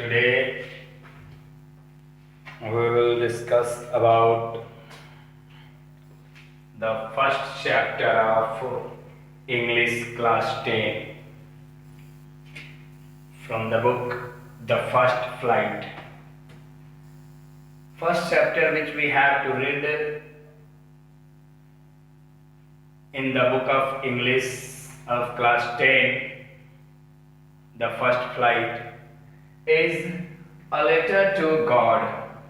Today we will discuss about the first chapter of English class 10 from the book The First Flight. First chapter which we have to read in the book of English of class 10, The First Flight, is a letter to God.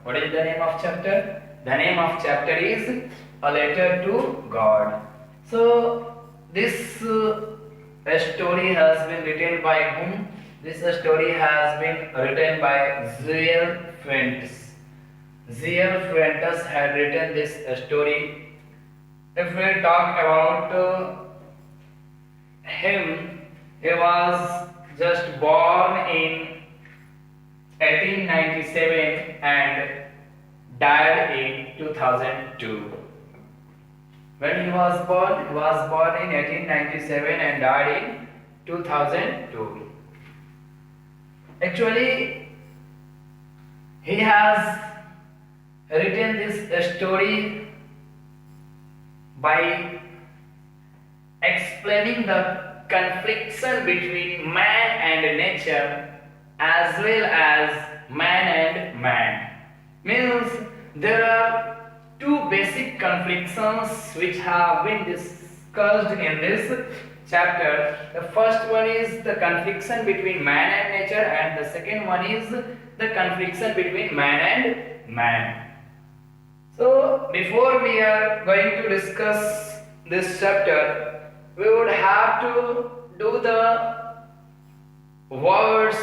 What is the name of chapter? The name of chapter is a letter to God. So this story has been written by whom? This story has been written by Joel Fuentes. Joel Fuentes had written this story. If we talk about him, he was just born in 1897 and died in 2002. When he was born in 1897 and died in 2002. Actually, he has written this story by explaining the confliction between man and nature as well as man and man. Means there are two basic conflictions which have been discussed in this chapter. The first one is the confliction between man and nature, and the second one is the confliction between man and man. So before we are going to discuss this chapter, we would have to do the words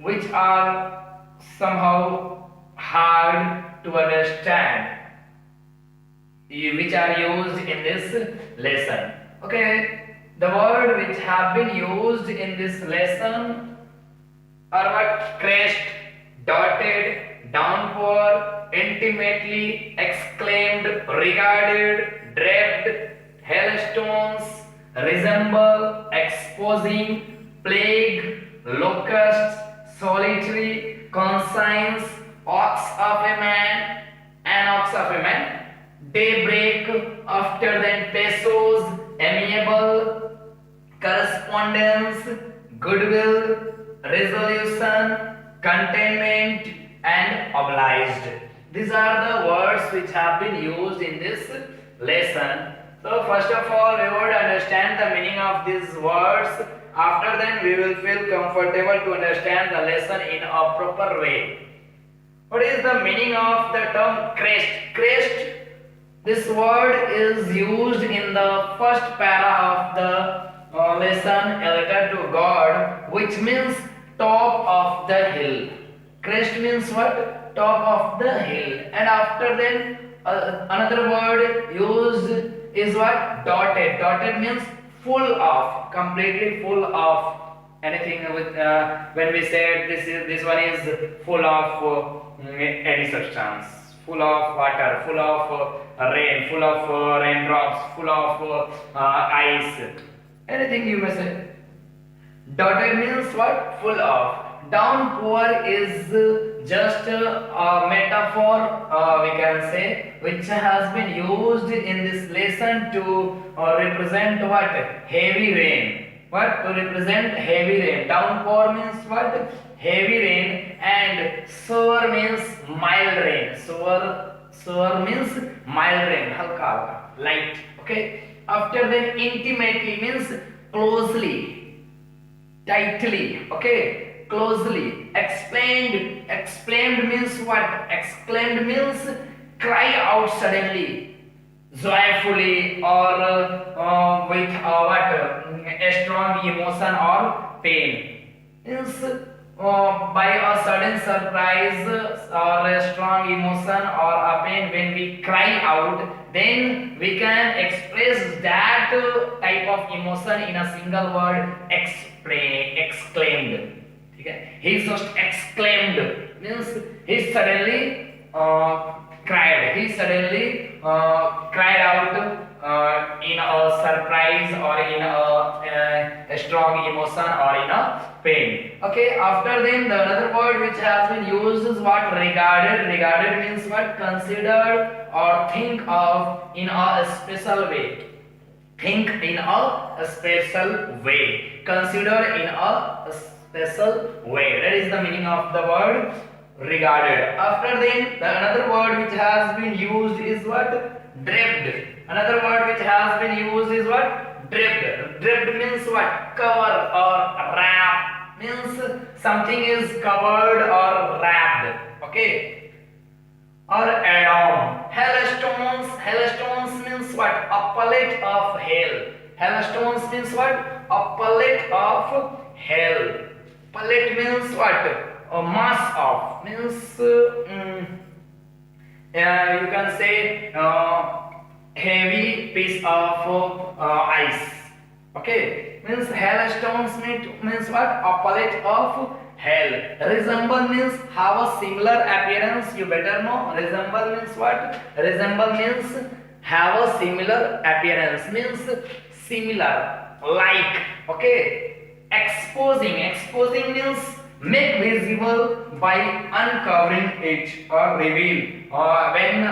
which are somehow hard to understand, which are used in this lesson. Okay, the word which have been used in this lesson are what? Crest, dotted, downpour, intimately, exclaimed, regarded, draped, hailstones, resemble, exposing, plague, locusts, solitary, conscience, ox of a man, an ox of a man, daybreak, after then pesos, amiable, correspondence, goodwill, resolution, containment, and obliged. These are the words which have been used in this lesson. So first of all, we would understand the meaning of these words. After then, we will feel comfortable to understand the lesson in a proper way. What is the meaning of the term crest? Crest, this word is used in the first para of the lesson, a letter to God, which means top of the hill. Crest means what? Top of the hill. And after then, another word used is what? Dotted. Dotted means full of, completely full of anything. With when we said this one is full of any substance, full of water, full of rain, full of raindrops, full of ice, anything you may say. Dotted means what? Full of. Downpour is just a metaphor, we can say, which has been used in this lesson to represent what? Heavy rain. What? To represent heavy rain. Downpour means what? Heavy rain, and sour means mild rain. Sour means mild rain, halka halka, light. Okay. After then, intimately means closely, tightly. Okay. Closely. Exclaimed means what? Exclaimed means cry out suddenly, joyfully, or with a strong emotion or pain. Means by a sudden surprise or a strong emotion or a pain, when we cry out, then we can express that type of emotion in a single word, exclaimed. Okay. He just exclaimed, means he suddenly cried. He suddenly cried out in a surprise or in a strong emotion or in a pain. Okay, after then the another word which has been used is what? Regarded. Regarded means what? Considered or think of in a special way. Think in a special way. Consider in a special way. That is the meaning of the word regarded. After then, the another word which has been used is what? Draped. Another word which has been used is what? Draped. Draped means what? Cover or wrap. Means something is covered or wrapped. Okay. Or adorn. Hailstones. Hailstones means what? A pellet of hail. Hailstones means what? A pellet of hail. Pellet means what? A mass of. Means you can say heavy piece of ice. Okay. Means hailstones means what? A pellet of hail. Resemble means have a similar appearance. You better know. Resemble means what? Resemble means have a similar appearance. Means similar, like. Okay. Exposing. Exposing means make visible by uncovering it or reveal. When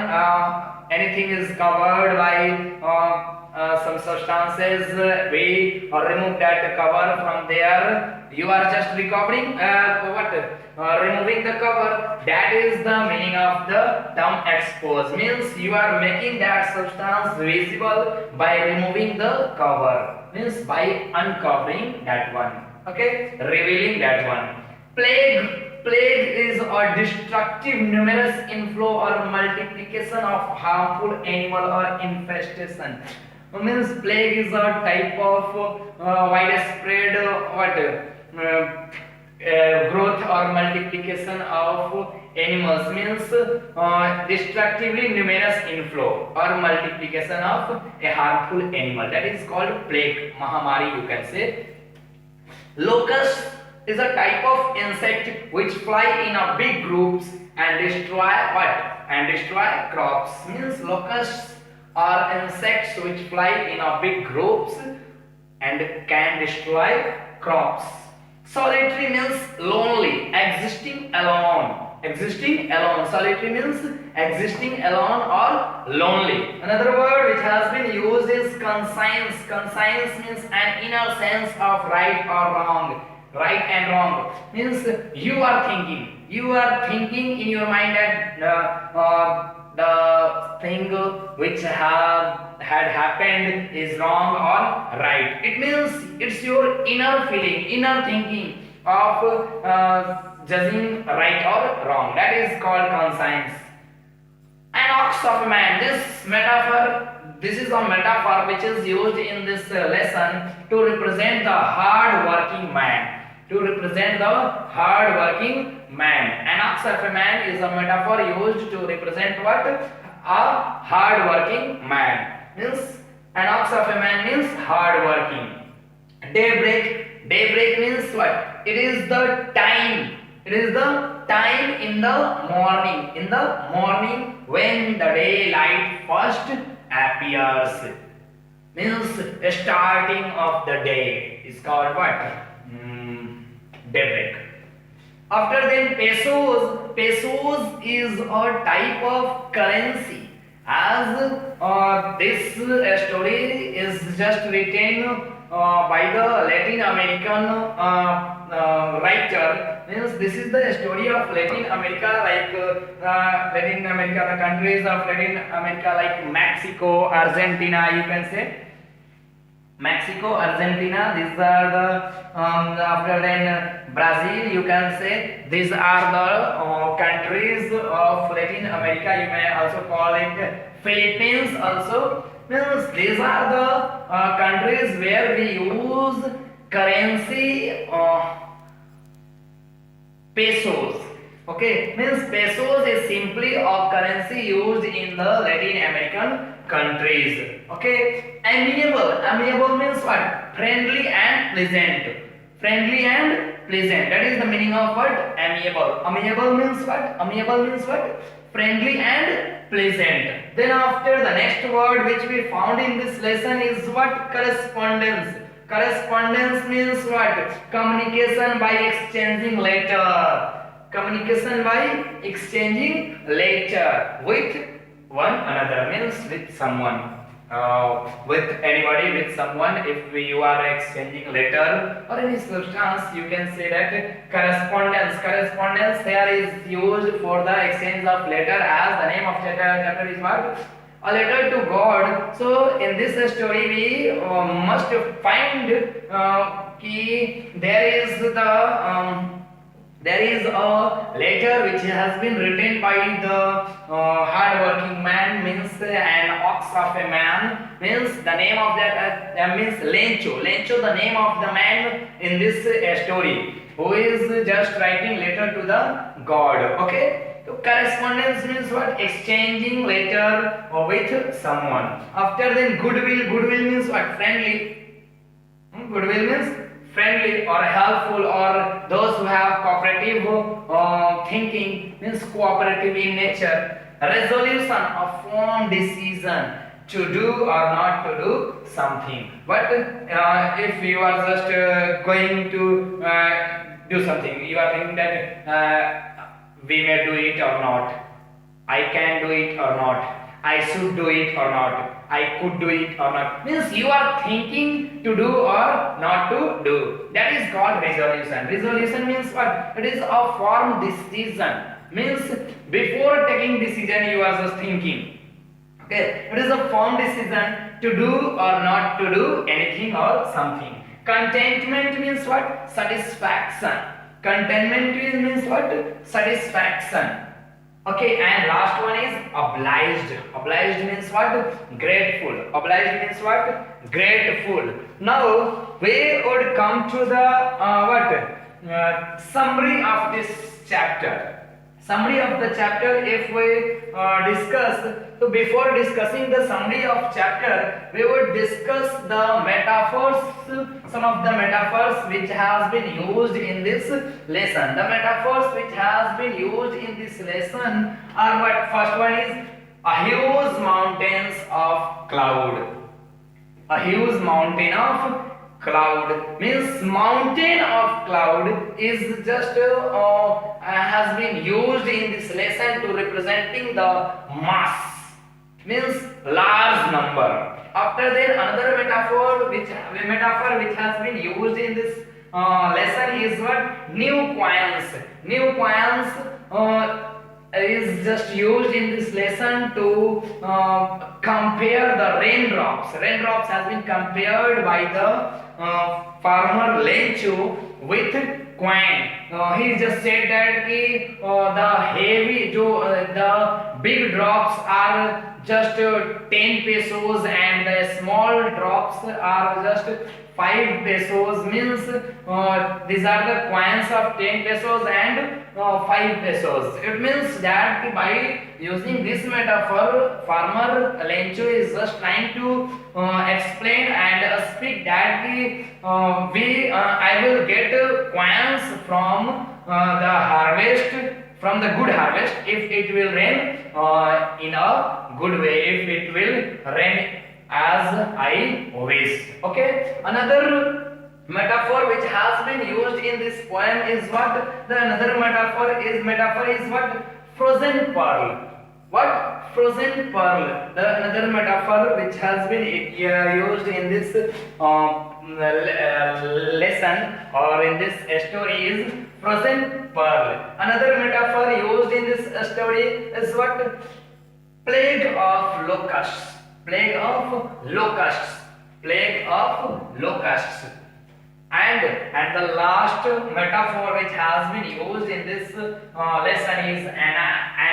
anything is covered by some substances, we remove that cover from there. You are just recovering removing the cover. That is the meaning of the term expose. Means you are making that substance visible by removing the cover. Means by uncovering that one. Okay, revealing that one. Plague. Plague is a destructive numerous inflow or multiplication of harmful animal or infestation. Means plague is a type of widespread growth or multiplication of animals. Means destructively numerous inflow or multiplication of a harmful animal. That is called plague. Mahamari, you can say. Locust is a type of insect which fly in a big groups and destroy what? And destroy crops. Means locusts are insects which fly in a big groups and can destroy crops. Solitary means lonely, existing alone. Existing alone. Solitary means existing alone or lonely. Another word which has been used is conscience. Conscience means an inner sense of right or wrong. Right and wrong means you are thinking in your mind that the thing which had happened is wrong or right. It means it's your inner feeling, inner thinking of judging right or wrong. That is called conscience. An ox of a man. This is a metaphor which is used in this lesson to represent the hard-working man. To represent the hard-working man. An ox of a man is a metaphor used to represent what? A hard-working man. Means an ox of a man means hard-working. Daybreak. Daybreak means what? It is the time. It is the time in the morning. In the morning when the daylight first appears. Means starting of the day is called what? Daybreak. After then, pesos. Pesos is a type of currency. As this story is just written by the Latin American writer. Means this is the story of Latin America, like Latin America, the countries of Latin America like Mexico, Argentina, you can say. Mexico, Argentina, these are the after then Brazil, you can say. These are the countries of Latin America. You may also call it Philippines also. Means these are the countries where we use currency pesos. Okay, means pesos is simply a currency used in the Latin American countries. Okay, amiable means what? Friendly and pleasant. Friendly and pleasant. That is the meaning of what? Amiable. Amiable means what? Amiable means what? friendly and pleasant. Then after, the next word which we found in this lesson is what? Correspondence. Correspondence means what? Communication by exchanging letter. Communication by exchanging letter with one another, means with someone. With anybody, with someone. If you are exchanging letter or any substance, you can say that correspondence. Correspondence here is used for the exchange of letter, as the name of chapter is what? A letter to God. So in this story we must find there is a letter which has been written by the hard-working man, means an ox of a man, means the name of that means Lencho. Lencho, the name of the man in this story, who is just writing letter to the God. Okay. So correspondence means what? Exchanging letter with someone. After then, goodwill. Goodwill means what? Friendly. Goodwill means friendly or helpful, or those who have cooperative thinking, means cooperative in nature. Resolution, a firm decision to do or not to do something. But if you are just going to do something, you are thinking that we may do it or not, I can do it or not, I should do it or not, I could do it or not, means you are thinking to do or not to do. That is called resolution. Resolution means what? It is a firm decision, means before taking decision you are just thinking. Okay, it is a firm decision to do or not to do anything or something. Contentment means what? Satisfaction. Contentment means what? Satisfaction. Okay, and last one is obliged. Obliged means what? Grateful. Obliged means what? Grateful. Now we would come to the summary of this chapter. Summary of the chapter, if we discuss, so before discussing the summary of chapter, we would discuss the metaphors, some of the metaphors which has been used in this lesson. The metaphors which has been used in this lesson are what? First one is a huge mountains of cloud. A huge mountain of cloud, means mountain of cloud is just has been used in this lesson to representing the mass, means large number. After then, another metaphor which has been used in this lesson is what? New coins. New coins is just used in this lesson to compare the raindrops. Raindrops has been compared by the farmer Lencho with coin. He just said that the big drops are just 10 pesos and the small drops are just 5 pesos, means these are the coins of 10 pesos and 5 pesos. It means that by using this metaphor, farmer Lencho is just trying to explain and speak that I will get coins from the harvest, from the good harvest, if it will rain in a good way, if it will rain as I wish. Okay, another metaphor which has been used in this poem is what? The another metaphor is what? Frozen pearl. What? Frozen pearl. The another metaphor which has been used in this lesson or in this story is frozen pearl. Another metaphor used in this story is what? Plague of locusts. Plague of locusts. Plague of locusts. And the last metaphor which has been used in this lesson is an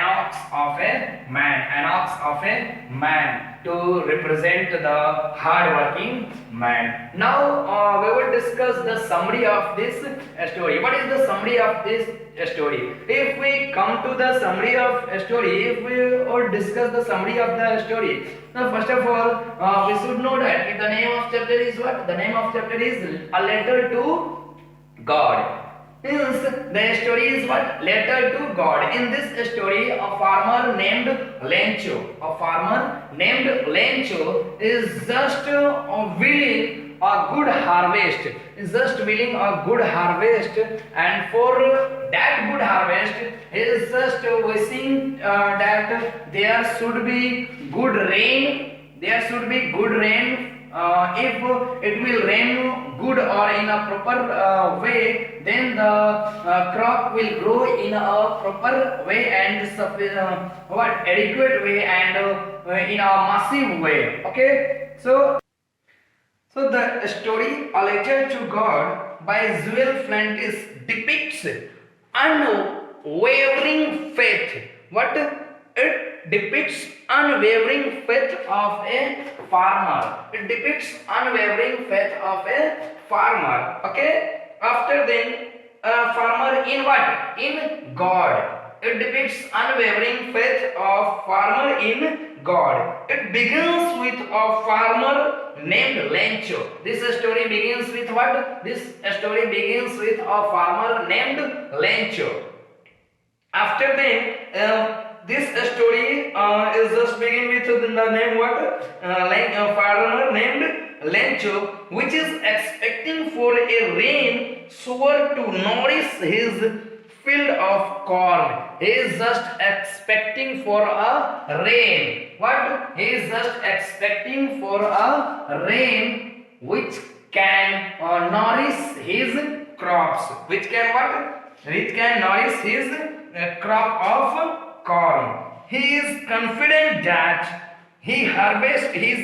ox of a man. An ox of a man, to represent the hard-working man. Now we will discuss the summary of this story. What is the summary of this story? If we come to the summary of a story, if we would discuss the summary of the story, now first of all we should know that the name of chapter is what? The name of chapter is A Letter to God. Means the story is what? Letter to God. In this story, a farmer named Lencho is just willing a good harvest. Is just willing a good harvest, and for that good harvest, he is just wishing that there should be good rain. There should be good rain. If it will rain good or in a proper way, then the crop will grow in a proper way and adequate way and in a massive way. Okay, so the story A Letter to God by Joel Flantis depicts unwavering faith. What? It depicts unwavering faith of a farmer. It depicts unwavering faith of a farmer. Okay? After then, a farmer in what? In God. It depicts unwavering faith of farmer in God. It begins with a farmer named Lencho. This story begins with what? This story begins with a farmer named Lencho. After then, this story is just begin with the name what? Farmer named Lencho, which is expecting for a rain shower to nourish his field of corn. He is just expecting for a rain. What? He is just expecting for a rain which can nourish his crops. Which can what? Which can nourish his crop of corn. He is confident that his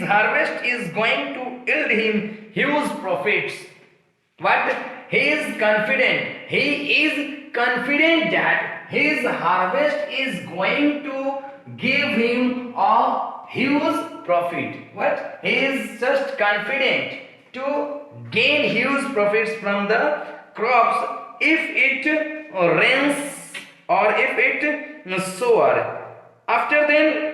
harvest is going to yield him huge profits. What? He is confident that his harvest is going to give him a huge profit. What? He is just confident to gain huge profits from the crops if it rains or if it sours. After then,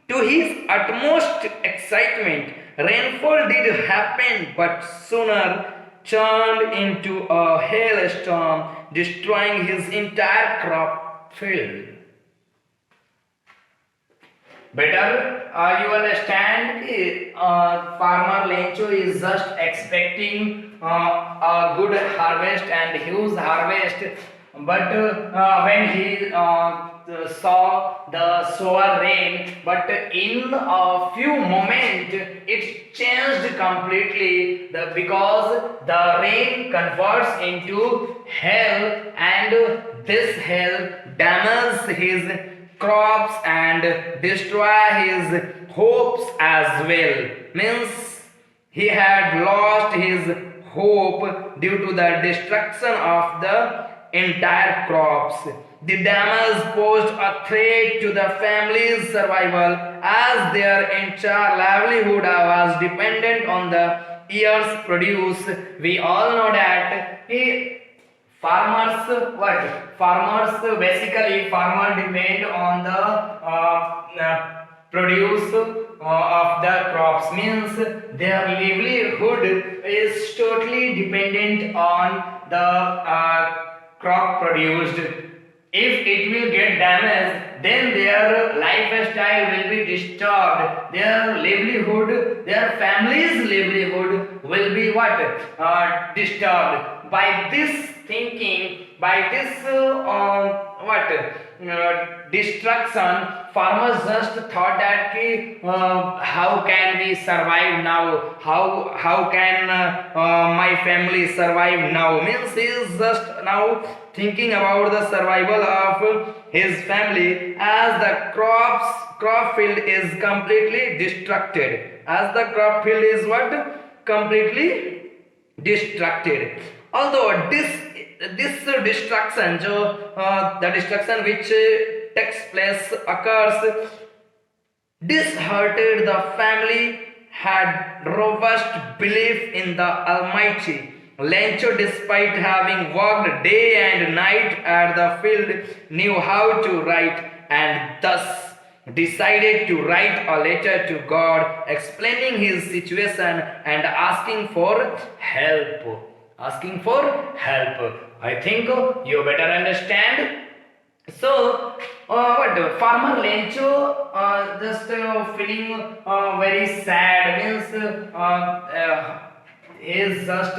to his utmost excitement, rainfall did happen, but sooner turned into a hailstorm, destroying his entire crop field. Better you understand, farmer Lencho is just expecting a good harvest and huge harvest, but when he saw the sower rain, but in a few moments it changed completely because the rain converts into hail, and this hail damages his crops and destroy his hopes as well. Means he had lost his hope due to the destruction of the entire crops. The damage posed a threat to the family's survival, as their entire livelihood was dependent on the year's produce. We all know that farmers depend on the produce of the crops. Means their livelihood is totally dependent on the crop produced. If it will get damaged, then their lifestyle will be disturbed. Their livelihood, their family's livelihood will be what? Disturbed. By this thinking, by this destruction, farmers just thought that how can we survive now? How can my family survive now? Means he is just now thinking about the survival of his family, as the crop field is completely destructed. As the crop field is what? Completely destructed. Although this destruction, the destruction which takes place occurs, disheartened the family had robust belief in the Almighty. Lencho, despite having worked day and night at the field, knew how to write, and thus decided to write a letter to God explaining his situation and asking for help. I think you better understand. So, what farmer Lencho just feeling very sad means he is just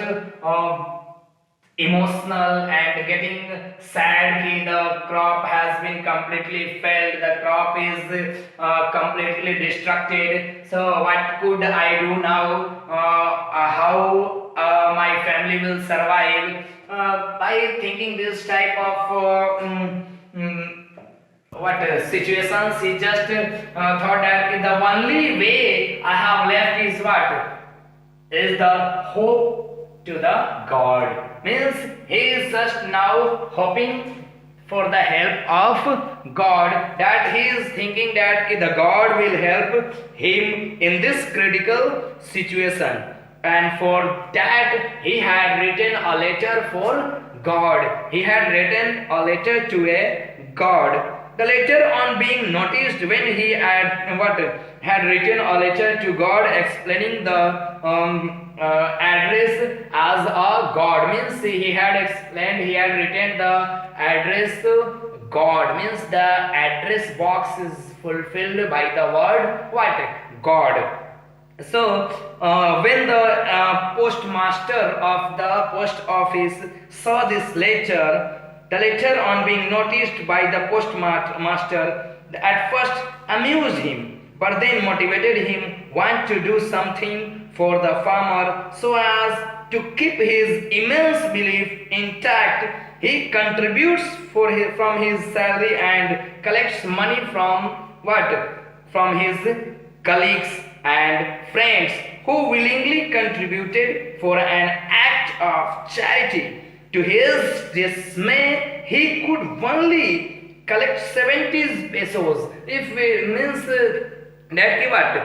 emotional and getting sad ki the crop has been completely failed, the crop is completely destructed. So what could I do now? How my family will survive? By thinking this type of what situations, he just thought that the only way I have left is what is the hope to the God. Means he is just now hoping for the help of God, that he is thinking that the God will help him in this critical situation, and for that he had written a letter for God. He had written a letter to a God. The letter on being noticed when he had written a letter to God explaining the address as a God, means he had explained, he had written the address to God, means the address box is fulfilled by the word what? God. So, when the postmaster of the post office saw this letter, the letter on being noticed by the postmaster at first amused him, but then motivated him want to do something for the farmer so as to keep his immense belief intact. He contributes from his salary and collects money from what? From his colleagues and friends who willingly contributed for an act of charity. To his dismay, he could only collect 70 pesos. If it means that ki what?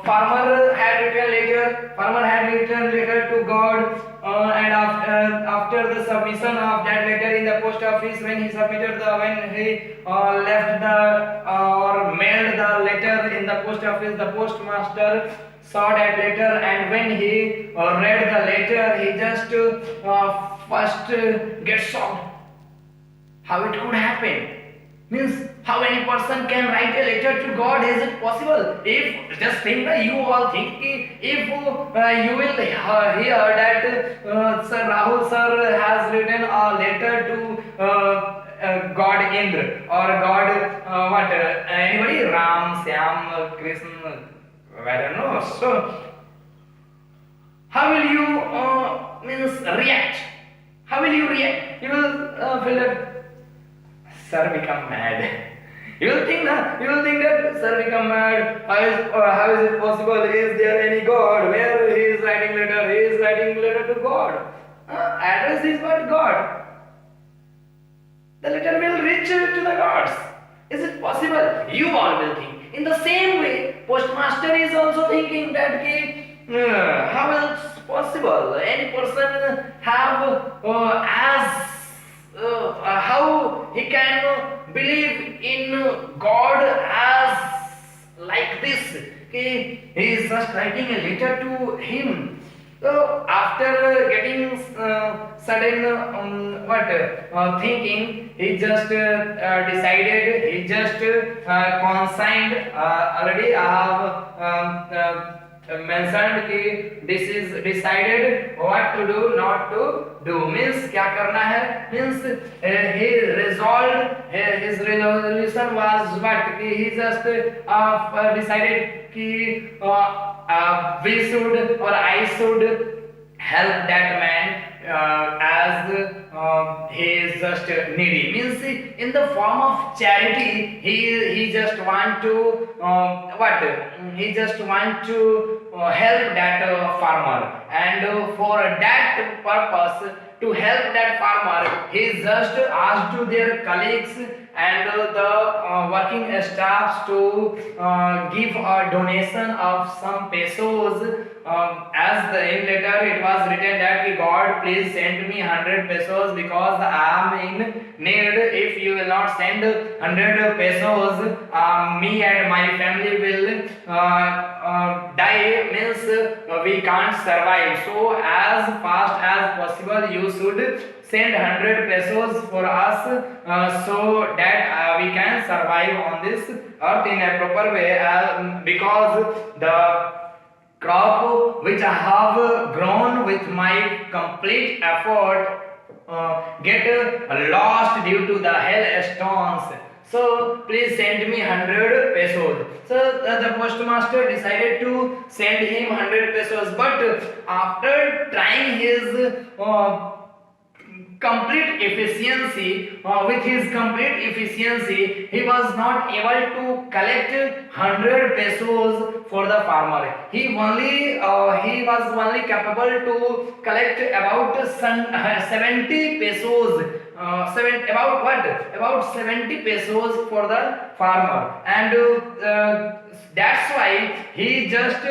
Farmer had written letter to God, and after the submission of that letter in the post office, when he left the or mailed the letter in the post office, the postmaster saw that letter, and when he read the letter, he just first gets shocked. How it could happen? Means how any person can write a letter to God? Is it possible? If just think that you all think if you will hear that Sir Rahul sir has written a letter to God Indra or God anybody Ram, Syam, Krishna, I don't know. So how will you means react? How will you react? You will feel that sir become mad. You will think that sir become mad. How is it possible? Is there any God? Where he is writing letter? He is writing letter to God. Address is what? God. The letter will reach to the gods. Is it possible? You all will think. In the same way, postmaster is also thinking that how else possible? Any person have how he can believe in God as like this? He is just writing a letter to him. So after getting sudden thinking, he just decided. He just consigned. Already I have mentioned कि this is decided what to do, not to do. Means क्या करना है? Means he resolved. His resolution was what? कि he just decided कि we should or I should help that man as he is just needy. Means in the form of charity, he just want to he just want to help that farmer, and for that purpose, to help that farmer, he just asked to their colleagues and the working staffs to give a donation of some pesos. As in letter it was written that God please send me 100 pesos because I am in need. If you will not send 100 pesos, me and my family will die, means we can't survive. So as fast as possible you should send 100 pesos for us, so that we can survive on this earth in a proper way, because the crop which I have grown with my complete effort get lost due to the hailstones. So please send me 100 pesos. So the postmaster decided to send him 100 pesos, but after trying his complete efficiency, with his complete efficiency, he was not able to collect 100 pesos for the farmer. He was only capable to collect about 70 pesos. About 70 pesos for the farmer, and that's why he just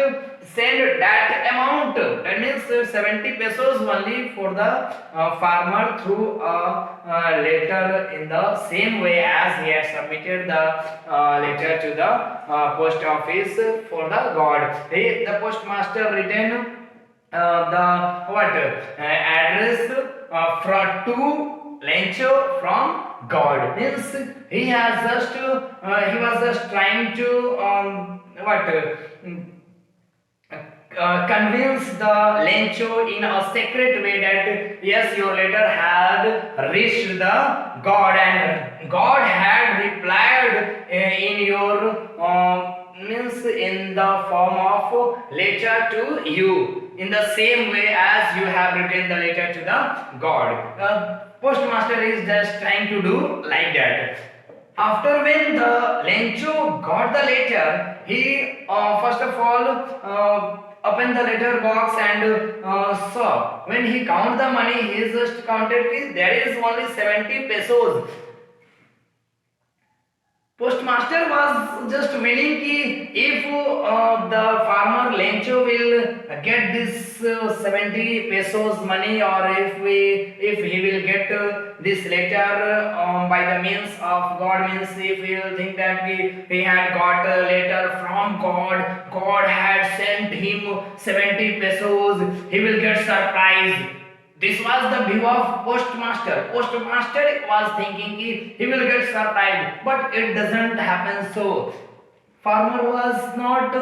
send that amount, that means 70 pesos only for the farmer through a letter, in the same way as he has submitted the letter to the post office for the god. The postmaster written the address to Lencho from God, means he was just trying to convince the Lencho in a secret way that yes, your letter had reached the God, and God had replied in your means in the form of letter to you, in the same way as you have written the letter to the God. Postmaster is just trying to do like that. After when the Lencho got the letter, he first of all opened the letter box and saw. When he count the money, he just counted there is only 70 pesos. Postmaster was just willing ki if the farmer Lencho will get this 70 pesos money, or if he will get this letter by the means of God, means if he will think that he had got a letter from God, God had sent him 70 pesos, he will get surprised. This was the view of postmaster. Postmaster was thinking he will get surprised, but it doesn't happen so. Farmer was not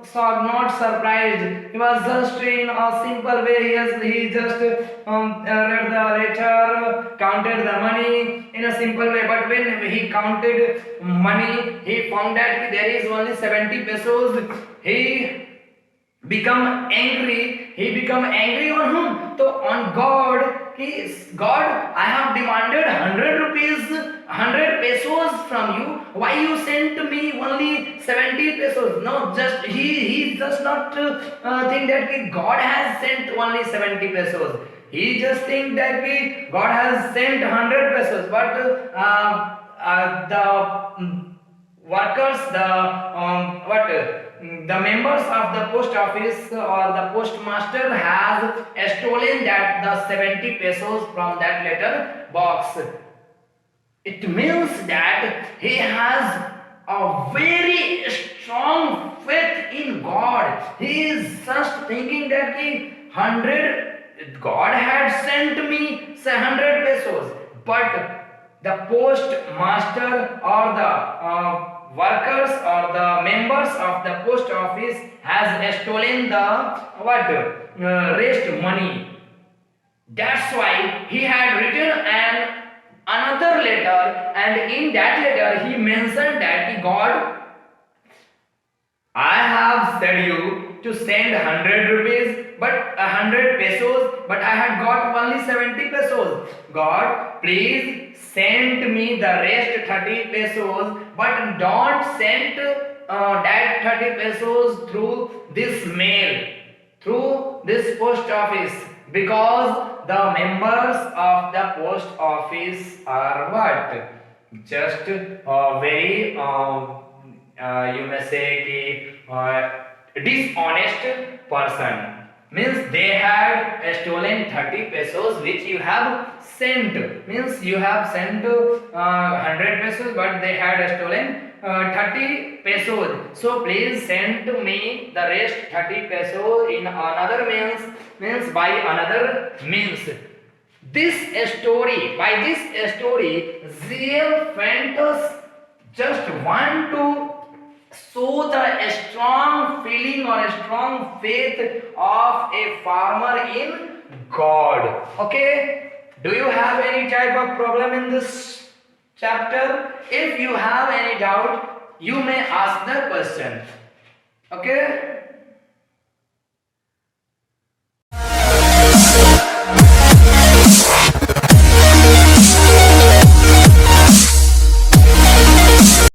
surprised. He was just in a simple way. He just read the letter, counted the money in a simple way. But when he counted money, he found that there is only 70 pesos. He become angry on whom? So on God. God, I have demanded 100 rupees, 100 pesos from you. Why you sent me only 70 pesos? No, just he does not think that God has sent only 70 pesos. He just think that God has sent 100 pesos. But the workers, the members of the post office or the postmaster has stolen that the 70 pesos from that letter box. It means that he has a very strong faith in God. He is just thinking that 100 God had sent me 100 pesos, but the postmaster or the workers or the members of the post office has stolen the rest money. That's why he had written another letter, and in that letter he mentioned that God, I have said you to send 100 rupees, but 100 pesos, but I had got only 70 pesos. God, please send me the rest 30 pesos, but don't send that 30 pesos through this mail, through this post office, because the members of the post office are what? Just very you may say dishonest person. means they had stolen 30 pesos which you have sent, means you have sent 100 pesos but they had stolen 30 pesos, so please send to me the rest 30 pesos in another means by another means. This story, by this story, ZL Fantos just want to show the strong feeling or a strong faith of a farmer in God. Okay, do you have any type of problem in this chapter? If you have any doubt, you may ask the question. Okay.